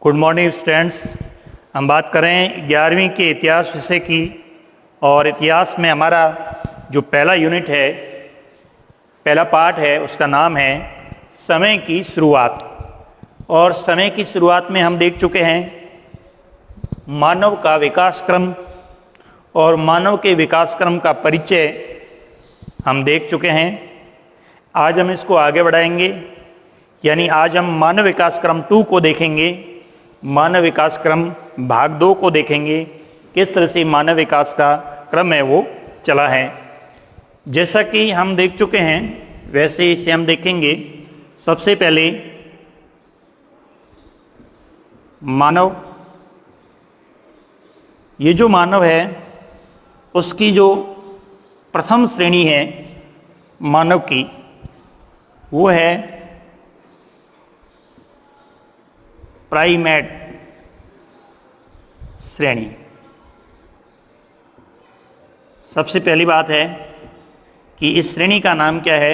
Good morning students. हम बात करें 11वीं के इतिहास विषय की। और इतिहास में हमारा जो पहला यूनिट है, पहला पार्ट है, उसका नाम है समय की शुरुआत। और समय की शुरुआत में हम देख चुके हैं मानव का विकास क्रम, और मानव के विकास क्रम का परिचय हम देख चुके हैं। आज हम इसको आगे बढ़ाएंगे, यानी आज हम मानव विकास क्रम 2 को देखेंगे। मानव विकास क्रम भाग 2 को देखेंगे, किस तरह से मानव विकास का क्रम है वो चला है। जैसा कि हम देख चुके हैं वैसे इसे हम देखेंगे। सबसे पहले मानव, ये जो मानव है उसकी जो प्रथम श्रेणी है मानव की, वो है प्राइमेट श्रेणी। सबसे पहली बात है कि इस श्रेणी का नाम क्या है।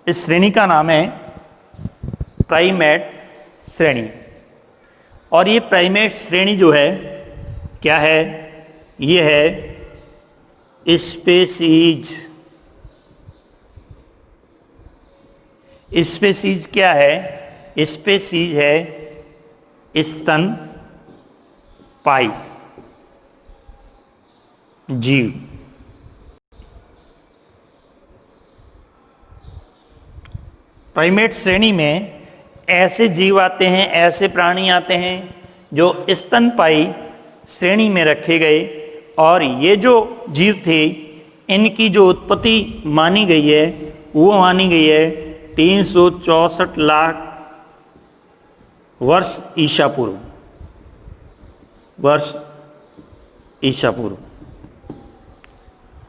इस श्रेणी का नाम है प्राइमेट श्रेणी। और ये प्राइमेट श्रेणी जो है क्या है, ये है स्पेसीज। स्पेसीज क्या है? स्पेसीज है स्तनपायी जीव। प्राइमेट श्रेणी में ऐसे जीव आते हैं, ऐसे प्राणी आते हैं जो स्तनपायी श्रेणी में रखे गए। और ये जो जीव थे, इनकी जो उत्पत्ति मानी गई है वो मानी गई है 364 लाख वर्ष ईसा पूर्व।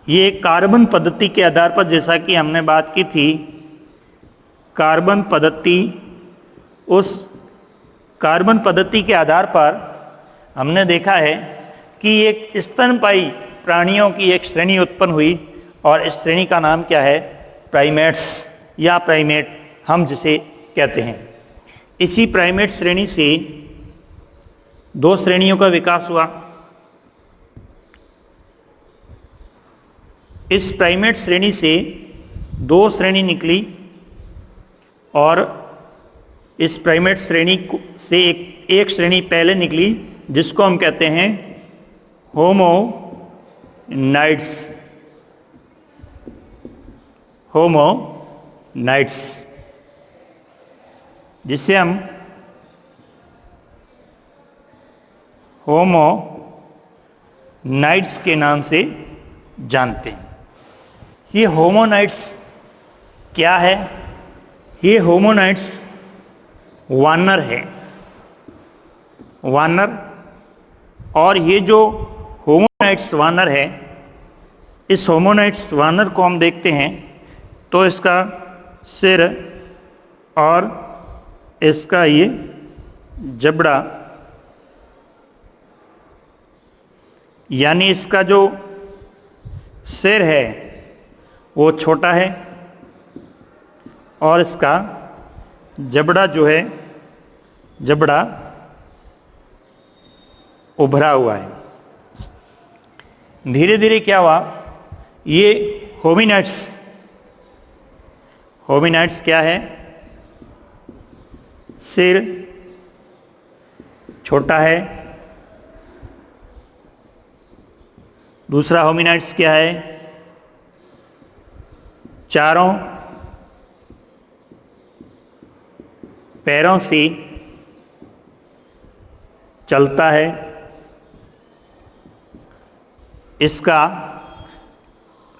ये कार्बन पद्धति के आधार पर, जैसा कि हमने बात की थी, कार्बन पद्धति, उस कार्बन पद्धति के आधार पर हमने देखा है कि एक स्तनपायी प्राणियों की एक श्रेणी उत्पन्न हुई। और इस श्रेणी का नाम क्या है? प्राइमेट्स, या प्राइमेट हम जिसे कहते हैं। इसी प्राइमेट श्रेणी से 2 श्रेणियों का विकास हुआ। इस प्राइमेट श्रेणी से 2 श्रेणी निकली, और इस प्राइमेट श्रेणी से एक श्रेणी पहले निकली जिसको हम कहते हैं होमोनाइड्स। होमोनाइड्स, जिसे हम होमोनाइड्स के नाम से जानते हैं। ये होमोनाइड्स क्या है? ये होमोनाइड्स वानर है, वानर। और ये जो होमोनाइड्स वानर है, इस होमोनाइड्स वानर को हम देखते हैं तो इसका सिर और इसका ये जबड़ा, यानी इसका जो सिर है वो छोटा है, और इसका जबड़ा जो है, जबड़ा उभरा हुआ है। धीरे धीरे क्या हुआ, ये होमिनाइड्स क्या है? सिर छोटा है। दूसरा होमिनाइड्स क्या है? चारों पैरों से चलता है। इसका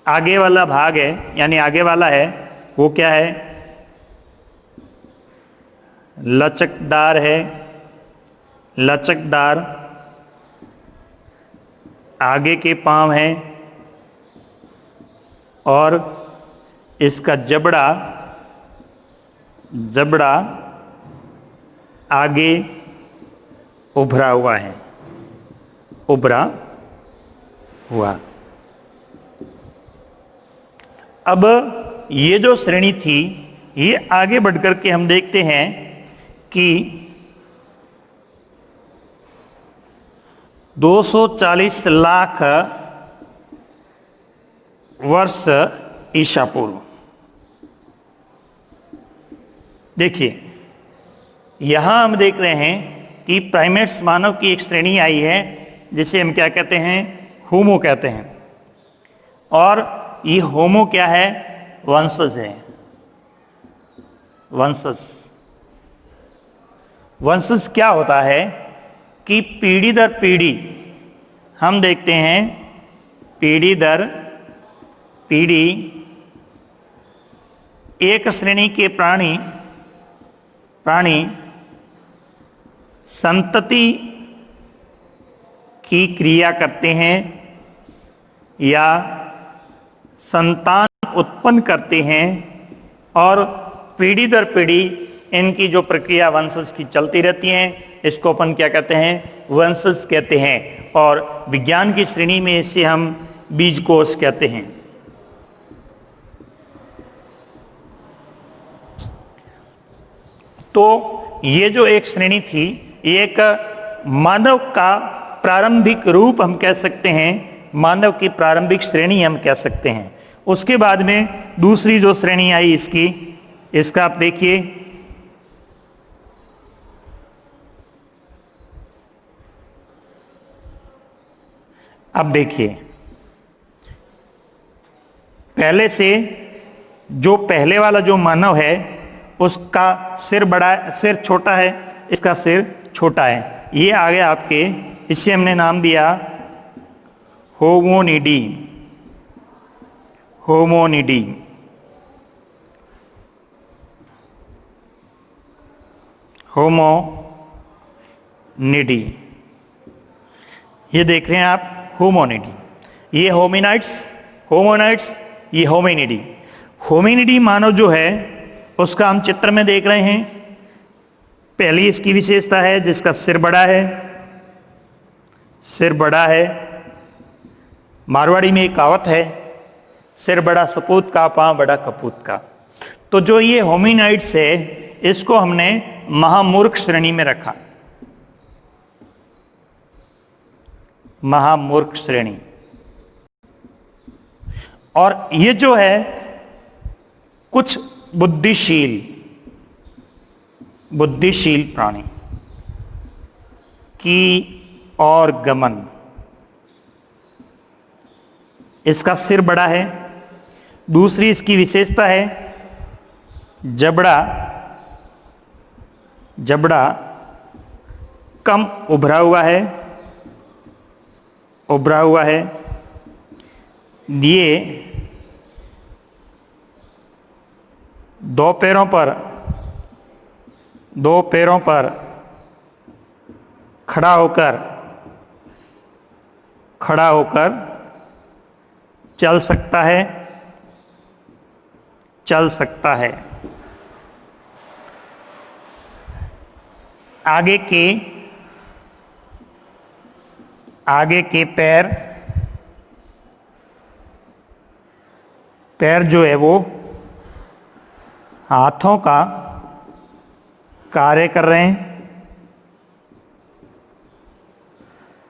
आगे वाला भाग है, यानी आगे वाला है, वो क्या है? लचकदार है। लचकदार आगे के पांव हैं, और इसका जबड़ा आगे उभरा हुआ है, उभरा हुआ। अब ये जो श्रेणी थी, ये आगे बढ़कर के हम देखते हैं कि 240 लाख वर्ष ईसा पूर्व। देखिए यहां हम देख रहे हैं कि प्राइमेट्स मानव की एक श्रेणी आई है जिसे हम क्या कहते हैं, होमो कहते हैं। और ये होमो क्या है, वंशज है। वंशज क्या होता है कि पीढ़ी दर पीढ़ी हम देखते हैं, पीढ़ी दर पीढ़ी एक श्रेणी के प्राणी संतति की क्रिया करते हैं या संतान उत्पन्न करते हैं, और पीढ़ी दर पीढ़ी इनकी जो प्रक्रिया वंशज की चलती रहती है, इसको अपन क्या कहते हैं, वंशज कहते हैं। और विज्ञान की श्रेणी में इसे हम बीजकोष कहते हैं। तो ये जो एक श्रेणी थी, ये एक मानव का प्रारंभिक रूप हम कह सकते हैं, मानव की प्रारंभिक श्रेणी हम कह सकते हैं। उसके बाद में दूसरी जो श्रेणी आई इसका आप देखिए, अब देखिए पहले से जो पहले वाला जो मानव है उसका सिर बड़ा, सिर छोटा है, इसका सिर छोटा है। ये आ गया आपके, इसे हमने नाम दिया होमोनिडी। ये देख रहे हैं आप, होमोनिडी। ये होमोनाइट्स, ये होमिनिडी। होमिनिडी मानव जो है उसका हम चित्र में देख रहे हैं। पहली इसकी विशेषता है जिसका सिर बड़ा है। मारवाड़ी में एक कहावत है, सिर बड़ा सपूत का, पांव बड़ा कपूत का। तो जो ये होमिनाइड्स है, इसको हमने महामूर्ख श्रेणी में रखा, महामूर्ख श्रेणी। और ये जो है कुछ बुद्धिशील प्राणी की और गमन। इसका सिर बड़ा है। दूसरी इसकी विशेषता है जबड़ा कम उभरा हुआ है। ये दो पैरों पर खड़ा होकर चल सकता है। आगे के पैर जो है वो हाथों का कार्य कर रहे हैं।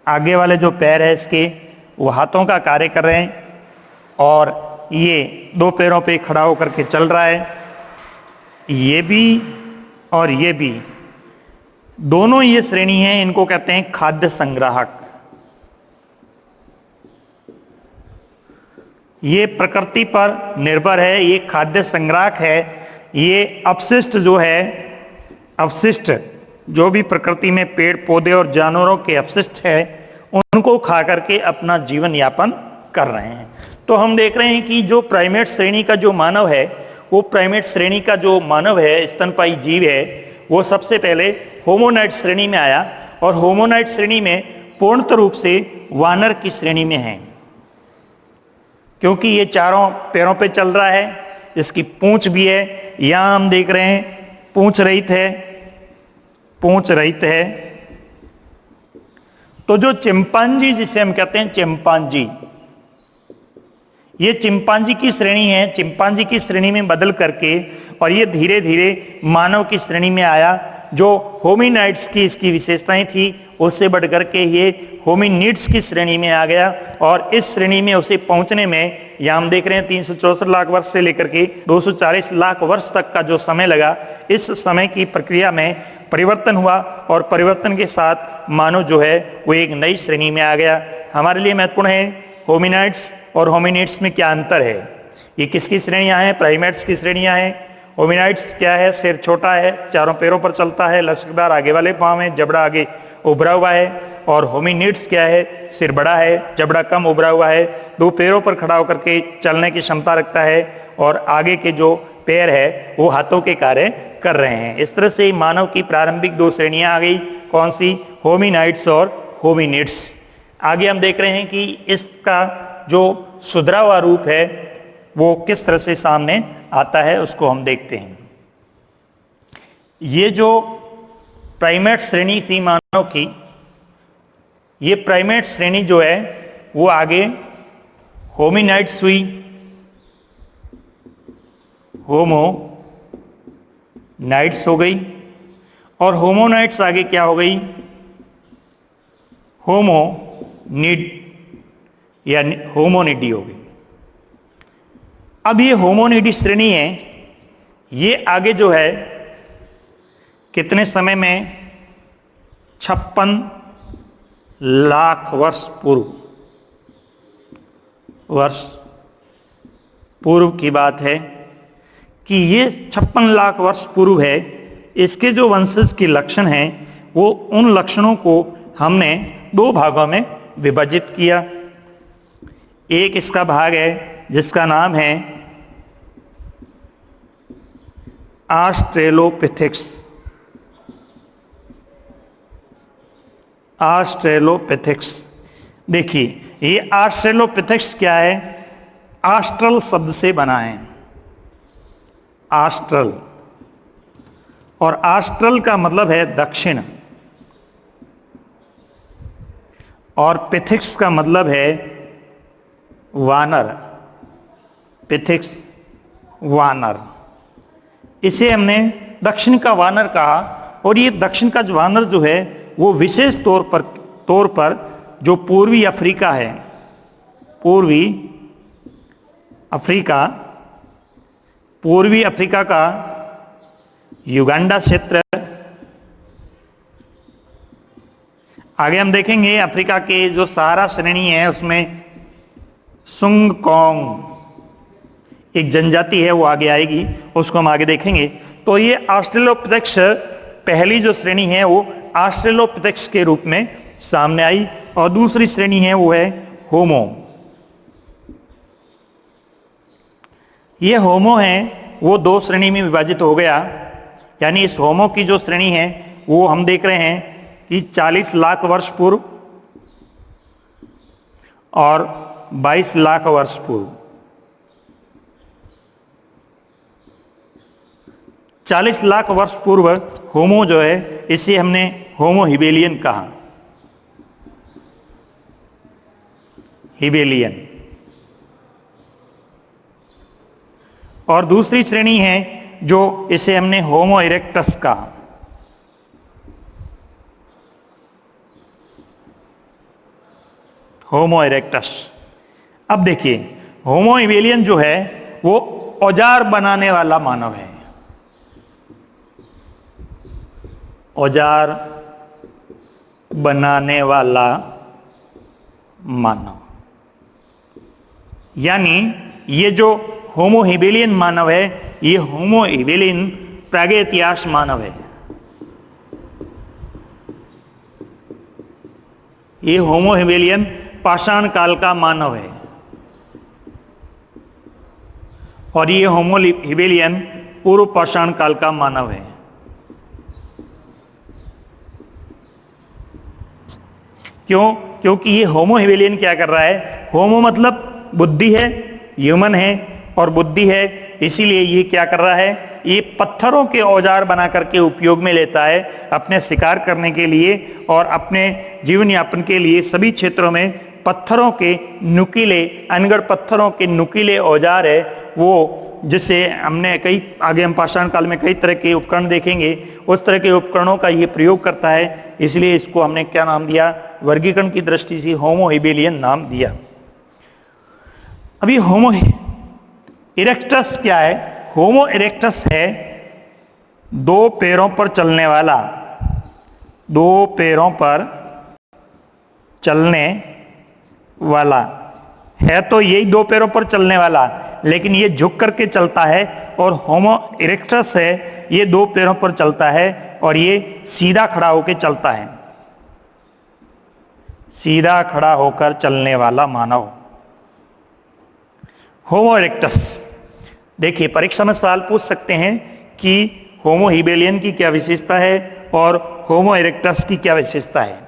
आगे वाले जो पैर है इसके, वो हाथों का कार्य कर रहे हैं, और ये दो पैरों पे खड़ा होकर के चल रहा है। ये भी और ये भी, दोनों ये श्रेणी है, इनको कहते हैं खाद्य संग्राहक। ये प्रकृति पर निर्भर है, ये खाद्य संग्राहक है। ये अपशिष्ट जो भी प्रकृति में पेड़ पौधे और जानवरों के अपशिष्ट है, उनको खा करके अपना जीवन यापन कर रहे हैं। तो हम देख रहे हैं कि जो प्राइमेट श्रेणी का जो मानव है, वो प्राइमेट श्रेणी का जो मानव है, स्तनपायी जीव है, वो सबसे पहले होमोनाइड श्रेणी में आया, और होमोनाइड श्रेणी में पूर्णतः रूप से वानर की श्रेणी में है, क्योंकि ये चारों पैरों पे चल रहा है। इसकी पूंछ भी है, यहां हम देख रहे हैं पूंछ रहित है। तो जो चिंपांजी, जिसे हम कहते हैं चिंपांजी, ये चिंपांजी की श्रेणी है। चिंपांजी की श्रेणी में बदल करके, और ये धीरे धीरे मानव की श्रेणी में आया। जो होमिनाइड्स की इसकी विशेषताएं थी उससे बढ़ करके ये होमिनिड्स की श्रेणी में आ गया। और इस श्रेणी में उसे पहुंचने में यह हम देख रहे हैं 364 लाख वर्ष से लेकर के 240 लाख वर्ष तक का जो समय लगा, इस समय की प्रक्रिया में परिवर्तन हुआ और परिवर्तन के साथ मानव जो है वो एक नई श्रेणी में आ गया। हमारे लिए महत्वपूर्ण है होमिनाइड्स और होमिनिड्स में क्या अंतर है। ये किसकी श्रेणियां हैं? प्राइमेट्स की श्रेणियां हैं। होमिनाइड्स क्या है? सिर छोटा है, चारों पैरों पर चलता है, लचकदार आगे वाले पांव है, जबड़ा आगे उभरा हुआ है। और होमिनिड्स क्या है? सिर बड़ा है, जबड़ा कम उभरा हुआ है, दो पैरों पर खड़ा होकर के चलने की क्षमता रखता है और आगे के जो पैर है वो हाथों के कार्य कर रहे हैं। इस तरह से मानव की प्रारंभिक दो श्रेणियां आ गई। कौन सी? होमिनाइड्स और होमिनिड्स। आगे हम देख रहे हैं कि इसका जो सुधरा हुआ रूप है वो किस तरह से सामने आता है, उसको हम देखते हैं। ये जो प्राइमेट श्रेणी थी मानव की, ये प्राइमेट श्रेणी जो है वो आगे होमिनाइड्स हुई, होमोनाइड्स हो गई, और होमोनाइड्स आगे क्या हो गई? होमोनिड या होमोनिडी हो गई। अब ये होमोनिडी श्रेणी है, ये आगे जो है कितने समय में? 56 लाख वर्ष पूर्व की बात है कि ये 56 लाख वर्ष पूर्व है। इसके जो वंशज के लक्षण हैं वो उन लक्षणों को हमने दो भागों में विभाजित किया। एक इसका भाग है जिसका नाम है ऑस्ट्रेलोपिथेक्स। ऑस्ट्रेलोपिथेक्स, देखिए ये ऑस्ट्रेलोपिथेक्स क्या है? ऑस्ट्रल शब्द से बना है, ऑस्ट्रल, और ऑस्ट्रल का मतलब है दक्षिण, और पिथिक्स का मतलब है वानर। पिथिक्स वानर, इसे हमने दक्षिण का वानर कहा। और ये दक्षिण का जो वानर जो है वो विशेष तौर पर जो पूर्वी अफ्रीका है, पूर्वी अफ्रीका का युगांडा क्षेत्र, आगे हम देखेंगे अफ्रीका के जो सहारा श्रेणी है उसमें सुंगकोंग एक जनजाति है, वो आगे आएगी, उसको हम आगे देखेंगे। तो ये ऑस्ट्रेलोपिथेक्स पहली जो श्रेणी है वो ऑस्ट्रेलोपिथेक्स के रूप में सामने आई, और दूसरी श्रेणी है वो है होमो। ये होमो है वो दो श्रेणी में विभाजित हो गया, यानी इस होमो की जो श्रेणी है वो हम देख रहे हैं कि 40 लाख वर्ष पूर्व और 22 लाख वर्ष पूर्व। 40 लाख वर्ष पूर्व होमो जो है इसे हमने होमो हिबेलियन कहा, हिबेलियन। और दूसरी श्रेणी है जो इसे हमने होमो इरेक्टस कहा। होमो इरेक्टस। अब देखिए होमो हिबेलियन जो है वो औजार बनाने वाला मानव है, औजार बनाने वाला मानव। यानी ये जो होमो हिबेलियन मानव है ये होमो हिबेलियन प्रागैतिहासिक मानव है। ये होमो हिबेलियन पाषाण काल का मानव है, और ये होमो हिबेलियन पूर्व पाषाण काल का मानव है। क्यों? क्योंकि ये होमो हिबेलियन क्या कर रहा है? होमो मतलब बुद्धि है, ह्यूमन है और बुद्धि है, इसीलिए ये क्या कर रहा है? ये पत्थरों के औजार बना करके उपयोग में लेता है अपने शिकार करने के लिए और अपने जीवन यापन के लिए। सभी क्षेत्रों में पत्थरों के नुकीले, अनगढ़ पत्थरों के नुकीले औजार है वो जिसे हमने कई आगे हम पाषाण काल में कई तरह के उपकरण देखेंगे, उस तरह के उपकरणों का ये प्रयोग करता है, इसलिए इसको हमने क्या नाम दिया, वर्गीकरण की दृष्टि से होमो हेबेलियन नाम दिया। अभी होमो इरेक्टस क्या है? होमो इरेक्टस है दो पैरों पर चलने वाला, दो पैरों पर चलने वाला है। तो यही दो पैरों पर चलने वाला, लेकिन ये झुक करके चलता है, और होमो इरेक्टस है ये दो पैरों पर चलता है और ये सीधा खड़ा होकर चलता है, सीधा खड़ा होकर चलने वाला मानव होमो इरेक्टस। देखिए परीक्षा में सवाल पूछ सकते हैं कि होमो हिबेलियन की क्या विशेषता है और होमो इरेक्टस की क्या विशेषता है।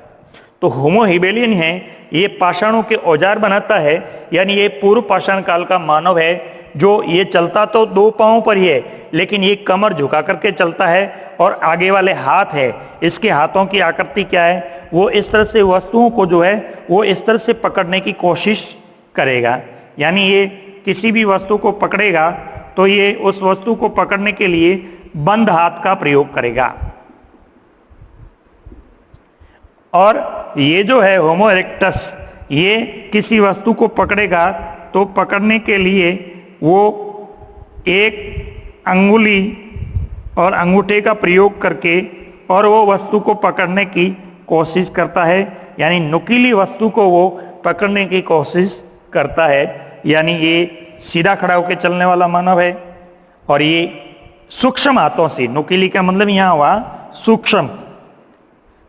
तो होमो हिबेलियन है ये पाषाणों के औजार बनाता है, यानी ये पूर्व पाषाण काल का मानव है जो ये चलता तो दो पांवों पर ही है, लेकिन ये कमर झुका करके चलता है और आगे वाले हाथ है, इसके हाथों की आकृति क्या है, वो इस तरह से वस्तुओं को जो है वो इस तरह से पकड़ने की कोशिश करेगा। यानी ये किसी भी वस्तु को पकड़ेगा तो ये उस वस्तु को पकड़ने के लिए बंद हाथ का प्रयोग करेगा। और ये जो है होमो इरेक्टस, ये किसी वस्तु को पकड़ेगा तो पकड़ने के लिए वो एक अंगुली और अंगूठे का प्रयोग करके और वो वस्तु को पकड़ने की कोशिश करता है, यानी नुकीली वस्तु को वो पकड़ने की कोशिश करता है। यानी ये सीधा खड़ा होकर चलने वाला मानव है, और ये सूक्ष्म हाथों से, नुकीली का मतलब यहाँ हुआ सूक्ष्म,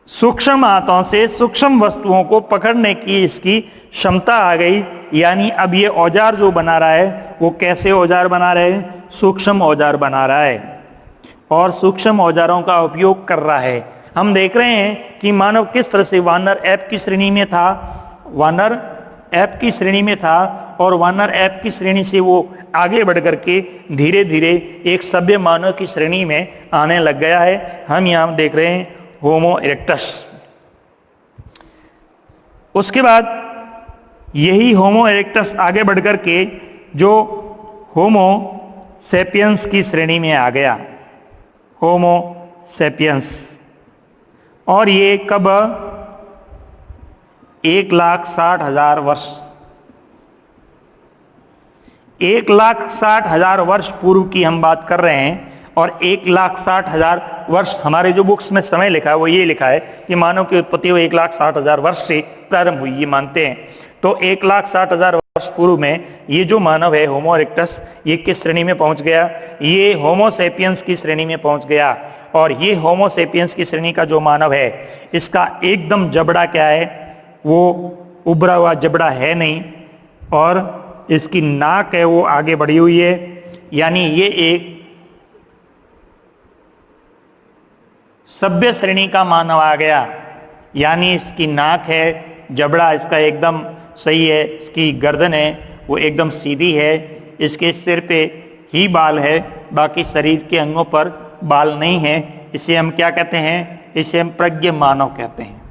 सूक्ष्म हाथों से सूक्ष्म वस्तुओं को पकड़ने की इसकी क्षमता आ गई। यानी अब ये औजार जो बना रहा है वो कैसे औजार बना रहा है? सूक्ष्म औजार बना रहा है और सूक्ष्म औजारों का उपयोग कर रहा है। हम देख रहे हैं कि मानव किस तरह से वानर ऐप की श्रेणी में था, वानर ऐप की श्रेणी में था, और वानर ऐप की श्रेणी से वो आगे बढ़ करके धीरे धीरे एक सभ्य मानव की श्रेणी में आने लग गया है। हम यहाँ देख रहे हैं होमो इरेक्टस। उसके बाद यही होमो इरेक्टस आगे बढ़कर के जो होमो सेपियंस की श्रेणी में आ गया, होमो सेपियंस। और ये कब? 1,60,000 वर्ष, 1,60,000 वर्ष पूर्व की हम बात कर रहे हैं। और 1,60,000 वर्ष हमारे जो बुक्स में समय लिखा है वो ये लिखा है कि मानव की उत्पत्ति वो 1,60,000 वर्ष से प्रारंभ हुई, ये मानते हैं। तो 1,60,000 वर्ष पूर्व में ये जो मानव है होमो इरेक्टस, ये किस श्रेणी में पहुंच गया? ये होमो सेपियंस की श्रेणी में पहुंच गया। और ये होमो सेपियंस की श्रेणी का जो मानव है, इसका एकदम जबड़ा क्या है? वो उभरा हुआ जबड़ा है नहीं, और इसकी नाक है वो आगे बढ़ी हुई है, यानी ये एक सभ्य श्रेणी का मानव आ गया। यानी इसकी नाक है, जबड़ा इसका एकदम सही है, इसकी गर्दन है वो एकदम सीधी है, इसके सिर पे ही बाल है, बाकी शरीर के अंगों पर बाल नहीं है। इसे हम क्या कहते हैं? इसे हम प्रज्ञ मानव कहते हैं,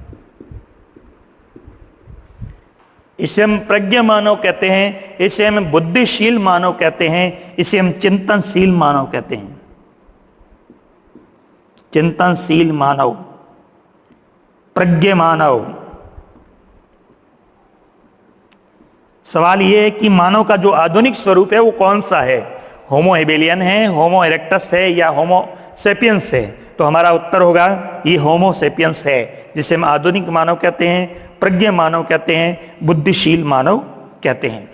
इसे हम प्रज्ञ मानव कहते हैं, इसे हम बुद्धिशील मानव कहते हैं, इसे हम चिंतनशील मानव कहते हैं, चिंतनशील मानव, प्रज्ञ मानव। सवाल यह है कि मानव का जो आधुनिक स्वरूप है वो कौन सा है? होमो हेबेलियन है, होमो इरेक्टस है, या होमो सेपियंस है? तो हमारा उत्तर होगा ये होमो सेपियंस है, जिसे हम आधुनिक मानव कहते हैं, प्रज्ञ मानव कहते हैं, बुद्धिशील मानव कहते हैं।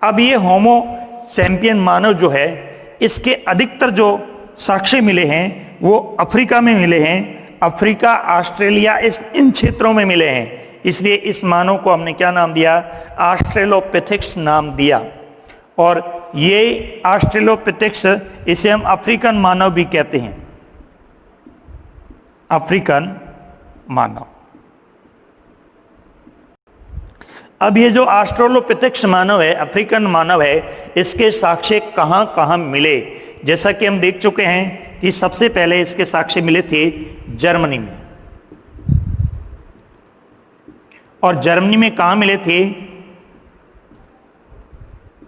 अब ये होमो सैपियन मानव जो है, इसके अधिकतर जो साक्ष्य मिले हैं वो अफ्रीका में मिले हैं, अफ्रीका, ऑस्ट्रेलिया, इन क्षेत्रों में मिले हैं। इसलिए इस मानव को हमने क्या नाम दिया? ऑस्ट्रेलोपिथेक्स नाम दिया। और ये ऑस्ट्रेलोपिथेक्स, इसे हम अफ्रीकन मानव भी कहते हैं, अफ्रीकन मानव। अब ये जो ऑस्ट्रेलोपिथेक्स मानव है, अफ्रीकन मानव है, इसके साक्ष्य कहां कहां मिले? जैसा कि हम देख चुके हैं कि सबसे पहले इसके साक्ष्य मिले थे जर्मनी में। और जर्मनी में कहां मिले थे?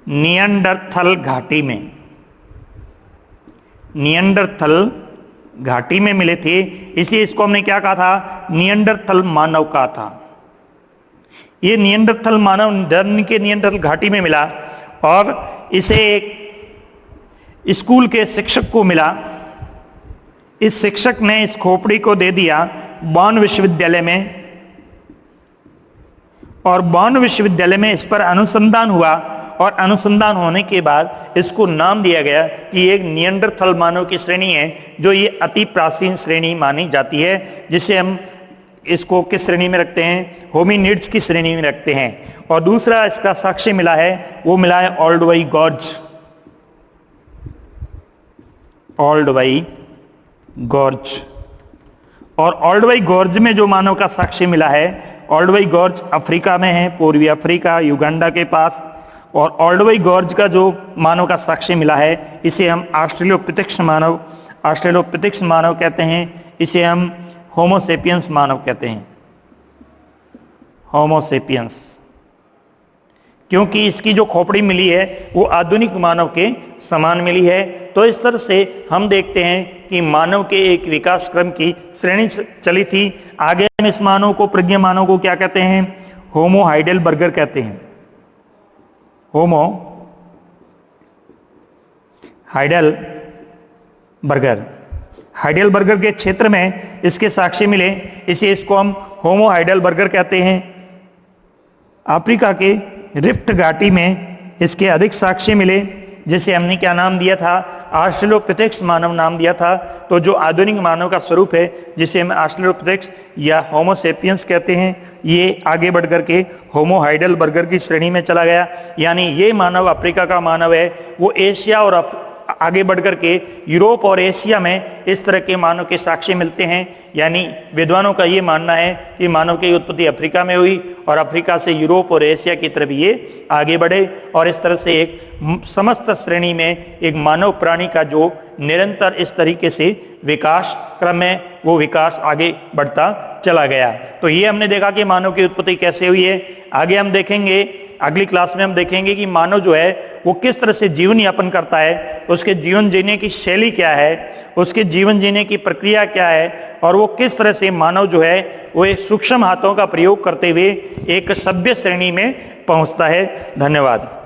नियंडरथल घाटी में, निएंडरथल घाटी में मिले थे, इसलिए इसको हमने क्या कहा था, निएंडरथल मानव कहा था। ये निएंडरथल मानव जर्मनी के निएंडरथल घाटी में मिला और इसे एक स्कूल के शिक्षक को मिला। इस शिक्षक ने इस खोपड़ी को दे दिया बॉन विश्वविद्यालय में, और बॉन विश्वविद्यालय में इस पर अनुसंधान हुआ, और अनुसंधान होने के बाद इसको नाम दिया गया कि एक निएंडरथल मानव की श्रेणी है, जो ये अति प्राचीन श्रेणी मानी जाती है, जिसे हम इसको किस श्रेणी में रखते हैं, होमिनिड्स की श्रेणी में रखते हैं। और दूसरा इसका साक्ष्य मिला है, वो मिला है ओल्डवाई गॉर्ज, ओल्डवाई गॉर्ज। और ओल्डवाई गॉर्ज में जो मानव का साक्ष्य मिला है, ओल्डवाई गॉर्ज अफ्रीका में है, पूर्वी अफ्रीका, युगांडा के पास। और ओल्डवाई गॉर्ज का जो मानव का साक्ष्य मिला है, इसे हम ऑस्ट्रेलोपिथेक्स मानव कहते हैं। इसे हम होमोसेपियंस मानव कहते हैं, होमोसेपियंस, क्योंकि इसकी जो खोपड़ी मिली है वो आधुनिक मानव के समान मिली है। तो इस तरह से हम देखते हैं कि मानव के एक विकास क्रम की श्रेणी चली थी। आगे हम इस मानव को, प्रज्ञ मानव को क्या कहते हैं, होमो हाइडेलबर्गर कहते हैं, होमो हाइडेलबर्गर। हाइडेलबर्गर के क्षेत्र में इसके साक्ष्य मिले, इसको हम होमो हाइडेलबर्गर कहते हैं। अफ्रीका के रिफ्ट घाटी में इसके अधिक साक्ष्य मिले, जिसे हमने क्या नाम दिया था, ऑस्ट्रेलोपिथेक्स मानव नाम दिया था। तो जो आधुनिक मानव का स्वरूप है, जिसे हम ऑस्ट्रेलोपिथेक्स या होमोसेपियंस कहते हैं, ये आगे बढ़ करके होमो हाइडेलबर्गर की श्रेणी में चला गया। यानी ये मानव अफ्रीका का मानव है, वो एशिया और आगे बढ़कर के यूरोप और एशिया में इस तरह के मानव के साक्ष्य मिलते हैं। यानी विद्वानों का ये मानना है कि मानव की उत्पत्ति अफ्रीका में हुई और अफ्रीका से यूरोप और एशिया की तरफ ये आगे बढ़े, और इस तरह से एक समस्त श्रेणी में एक मानव प्राणी का जो निरंतर इस तरीके से विकास क्रम है, वो विकास आगे बढ़ता चला गया। तो ये हमने देखा कि मानव की उत्पत्ति कैसे हुई है। आगे हम देखेंगे, अगली क्लास में हम देखेंगे कि मानव जो है वो किस तरह से जीवन यापन करता है, उसके जीवन जीने की शैली क्या है, उसके जीवन जीने की प्रक्रिया क्या है, और वो किस तरह से मानव जो है वो एक सूक्ष्म हाथों का प्रयोग करते हुए एक सभ्य श्रेणी में पहुंचता है। धन्यवाद।